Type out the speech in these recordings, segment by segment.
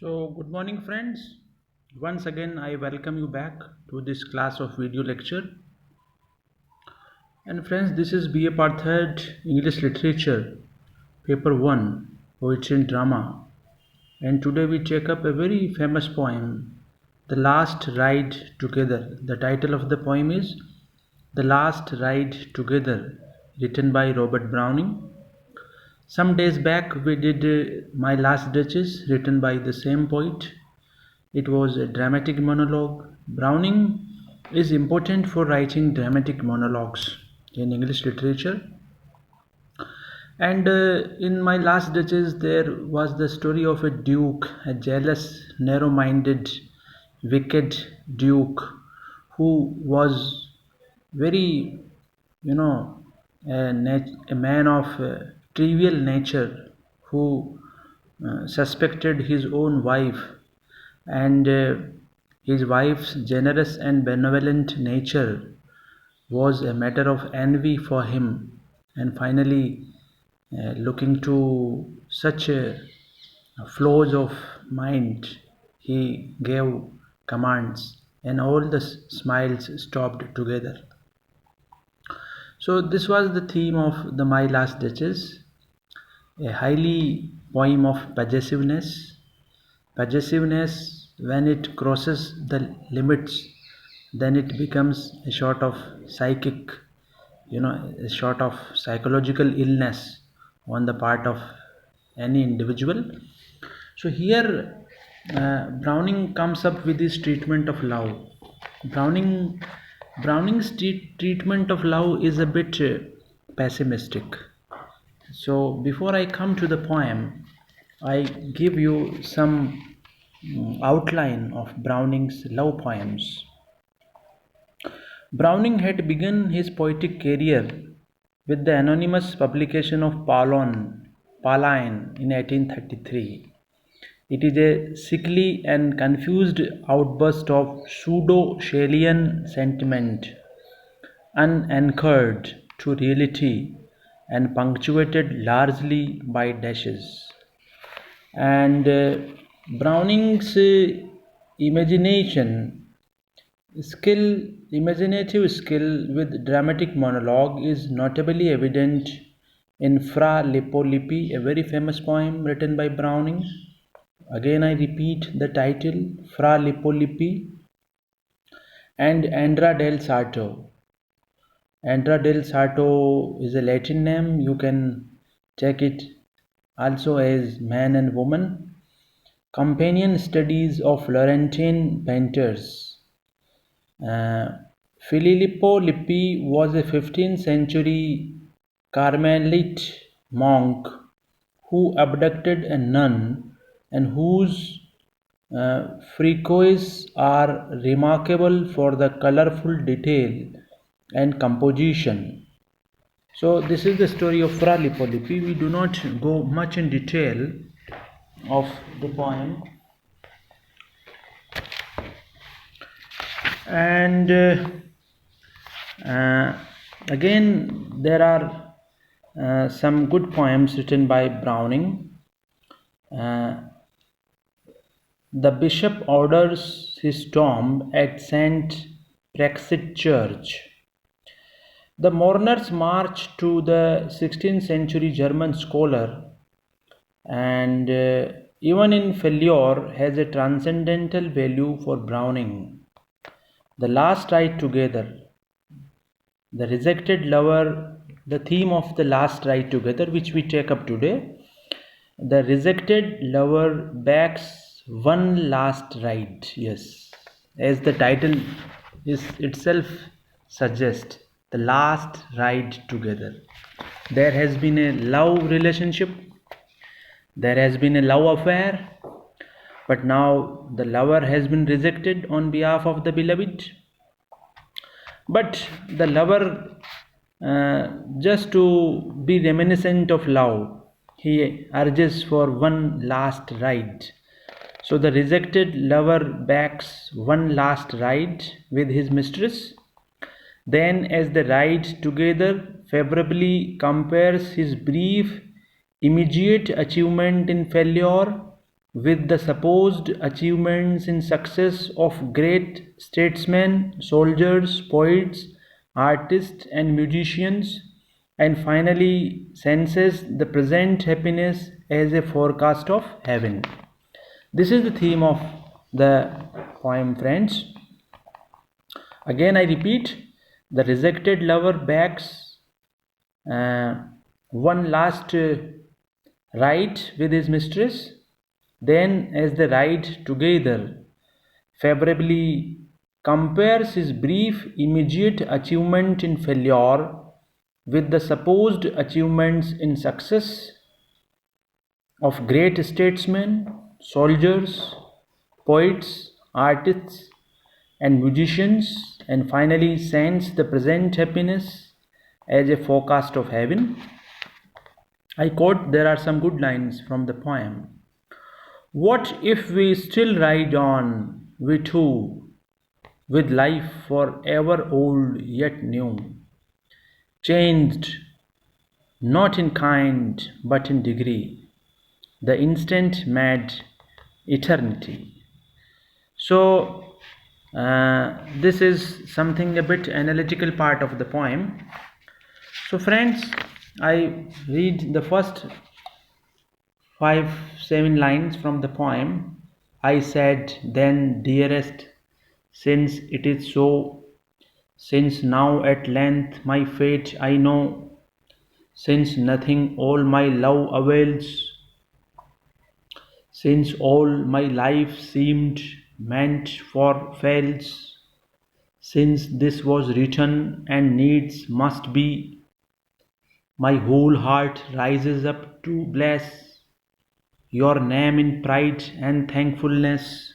Good morning, friends. Once again, I welcome you back to this class of video lecture. And friends, this is BA Part 3rd English Literature, Paper 1, Poetry and Drama. And today we take up a very famous poem, The Last Ride Together. The title of the poem is The Last Ride Together, written by Robert Browning. Some days back, we did My Last Duchess, written by the same poet. It was a dramatic monologue. Browning is important for writing dramatic monologues in English literature. And in My Last Duchess, there was the story of a duke, a jealous, narrow minded, wicked duke who was very, you know, a man of trivial nature who suspected his own wife, and his wife's generous and benevolent nature was a matter of envy for him. And finally, looking to such flaws of mind, he gave commands, and all the smiles stopped together. So this was the theme of the My Last Duchess, a highly poem of possessiveness. Possessiveness, when it crosses the limits, then it becomes a sort of psychic, a sort of psychological illness on the part of any individual. So here, Browning comes up with his treatment of love. Browning, Browning's treatment of love is a bit pessimistic. So before I come to the poem, I give you some outline of Browning's love poems. Browning had begun his poetic career with the anonymous publication of Pauline in 1833. It is a sickly and confused outburst of pseudo-Shelleyan sentiment, unanchored to reality and punctuated largely by dashes. And Browning's imaginative skill with dramatic monologue is notably evident in Fra Lippo-Lippi, a very famous poem written by Browning. Again, I repeat the title, Fra Lippo-Lippi, and Andra del Sarto. Andra del Sarto is a Latin name. You can check it also as Man and Woman. Companion studies of Florentine painters. Filippo Lippi was a 15th century Carmelite monk who abducted a nun and whose fricoes are remarkable for the colorful detail and composition. So this is the story of Fra Lippo Lippi. We do not go much in detail of the poem. And again, there are some good poems written by Browning. The bishop orders his tomb at St. Praxed Church. The mourners march to the 16th century German scholar, and even in failure has a transcendental value for Browning. The Last Ride Together, the rejected lover, the theme of The Last Ride Together, which we take up today. The rejected lover backs one last ride. Yes, as the title is itself suggests, the last ride together. There has been a love relationship, there has been a love affair, but now the lover has been rejected on behalf of the beloved. But the lover, just to be reminiscent of love, he urges for one last ride. So the rejected lover backs one last ride with his mistress. Then, as they ride together, favorably compares his brief, immediate achievement in failure with the supposed achievements and success of great statesmen, soldiers, poets, artists, and musicians, and finally senses the present happiness as a forecast of heaven. This is the theme of the poem, friends. Again, I repeat, the rejected lover begs uh, one last ride with his mistress. Then, as they ride together, favorably compares his brief immediate achievement in failure with the supposed achievements in success of great statesmen, soldiers, poets, artists, and musicians, and finally sends the present happiness as a forecast of heaven. I quote, there are some good lines from the poem. What if we still ride on, we two, with life forever old yet new, changed not in kind but in degree, the instant mad eternity. So, this is something a bit analytical part of the poem. So, friends, I read the first 5 7 lines from the poem. I said, then, dearest, since it is so, since now at length my fate I know, since nothing all my love avails, since all my life seemed meant for fails, since this was written and needs must be, my whole heart rises up to bless your name in pride and thankfulness.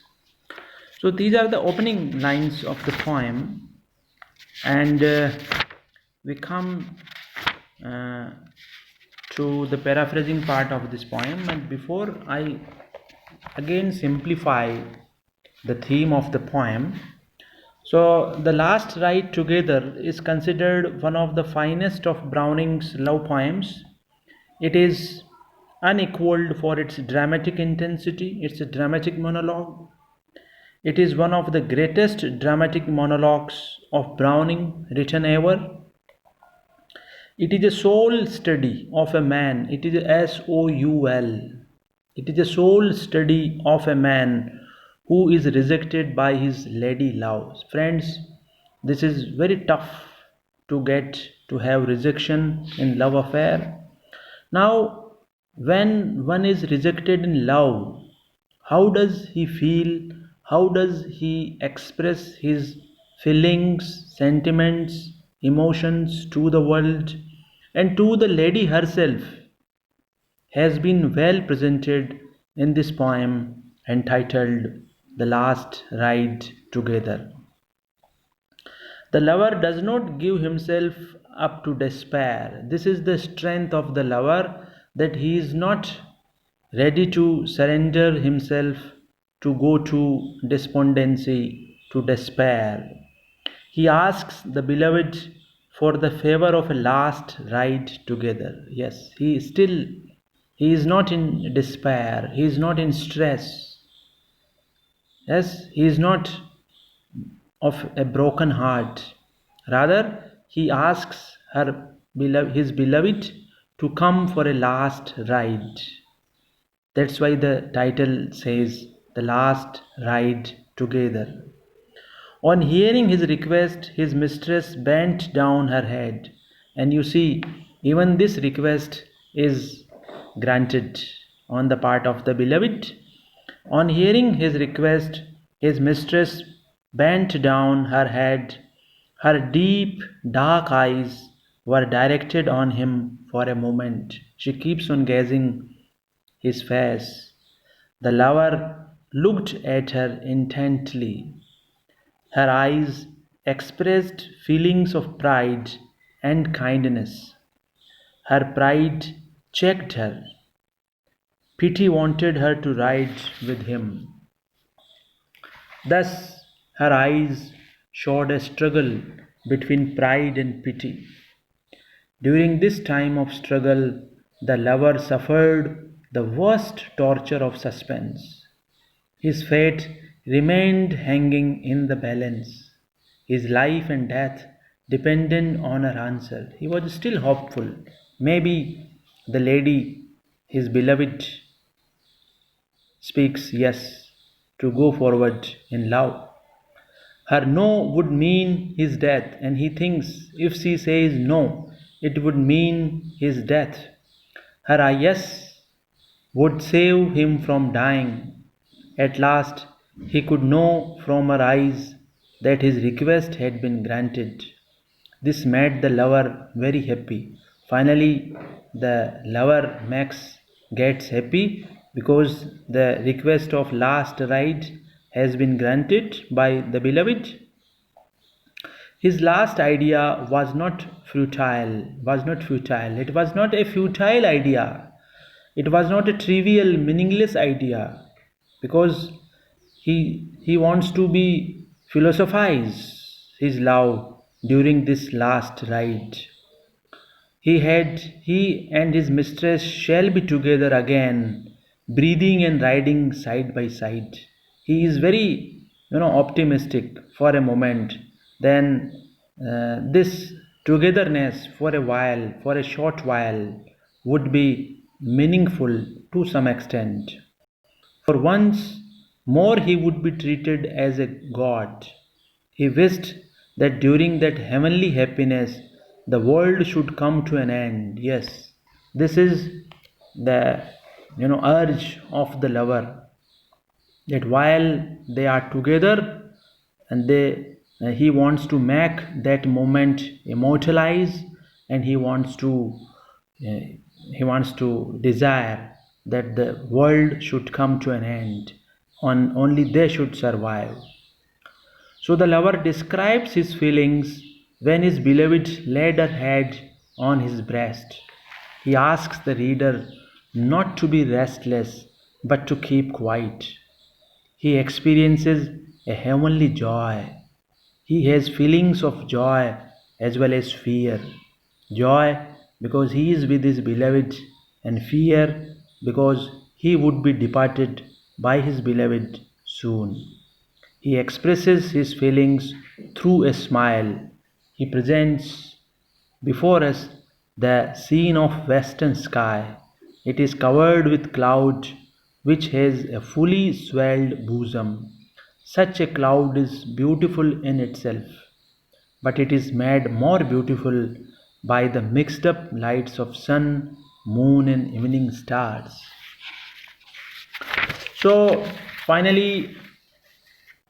So these are the opening lines of the poem, and we come uh, to the paraphrasing part of this poem. And before I again simplify the theme of the poem, so the last ride together is considered one of the finest of Browning's love poems. It is unequaled for its dramatic intensity. It's a dramatic monologue. It is one of the greatest dramatic monologues of Browning written ever. It is a soul study of a man. It is SOUL. It is a soul study of a man who is rejected by his lady love. Friends, this is very tough to get to have rejection in love affair. Now, when one is rejected in love, how does he feel? How does he express his feelings, sentiments, emotions to the world and to the lady herself has been well presented in this poem entitled The Last Ride Together. The lover does not give himself up to despair. This is the strength of the lover, that he is not ready to surrender himself to go to despondency, to despair. He asks the beloved for the favor of a last ride together. Yes, he is not in despair, he is not in stress. Yes, he is not of a broken heart. Rather, he asks his beloved to come for a last ride. That's why the title says, The Last Ride Together. On hearing his request, his mistress bent down her head. And you see, even this request is granted on the part of the beloved. On hearing his request, his mistress bent down her head. Her deep, dark eyes were directed on him for a moment. She keeps on gazing his face. The lover looked at her intently. Her eyes expressed feelings of pride and kindness. Her pride checked her. Pity wanted her to ride with him. Thus, her eyes showed a struggle between pride and pity. During this time of struggle, the lover suffered the worst torture of suspense. His fate remained hanging in the balance. His life and death depended on her answer. He was still hopeful. Maybe the lady, his beloved, speaks yes to go forward in love. Her no would mean his death, and he thinks if she says no, it would mean his death. Her yes would save him from dying. At last, he could know from her eyes that his request had been granted. This made the lover very happy. Finally, the lover Max gets happy because the request of last ride has been granted by the beloved. His last idea was not futile. It was not a futile idea. It was not a trivial, meaningless idea, because he wants to be philosophize his love during this last ride. He and his mistress shall be together again, breathing and riding side by side. He is very, optimistic for a moment. Then this togetherness for a while, for a short while, would be meaningful to some extent. For once more he would be treated as a god. He wished that during that heavenly happiness the world should come to an end. Yes, this is the urge of the lover, that while they are together and he wants to make that moment immortalize, and uh, he wants to desire that the world should come to an end, on only they should survive. So the lover describes his feelings when his beloved laid her head on his breast. He asks the reader not to be restless but to keep quiet. He experiences a heavenly joy. He has feelings of joy as well as fear. Joy because he is with his beloved, and fear because he would be departed by his beloved soon. He expresses his feelings through a smile. He presents before us the scene of western sky. It is covered with cloud which has a fully swelled bosom. Such a cloud is beautiful in itself, but it is made more beautiful by the mixed up lights of sun, moon, and evening stars. So, finally,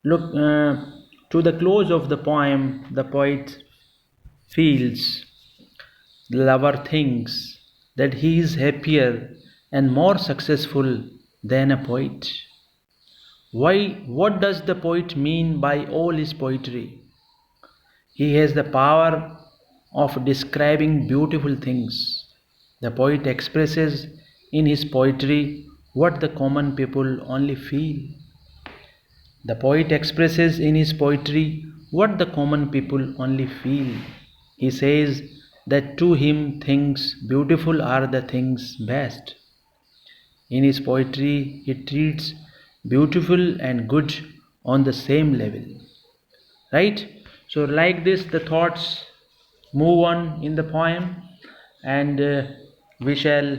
look to the close of the poem, the poet feels, the lover thinks that he is happier and more successful than a poet. Why? What does the poet mean by all his poetry? He has the power of describing beautiful things. The poet expresses in his poetry what the common people only feel. The poet expresses in his poetry what the common people only feel. He says that to him things beautiful are the things best. In his poetry, he treats beautiful and good on the same level. Right? So, like this, the thoughts move on in the poem, and we shall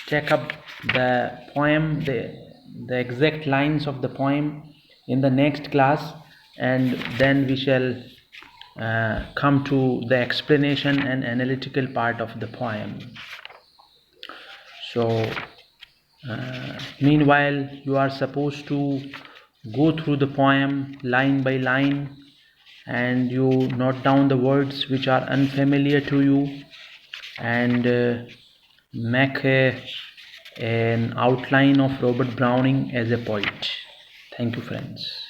take up the poem, the exact lines of the poem in the next class, and then we shall come to the explanation and analytical part of the poem. So, meanwhile, you are supposed to go through the poem line by line, and you note down the words which are unfamiliar to you, and make an outline of Robert Browning as a poet. Thank you, friends.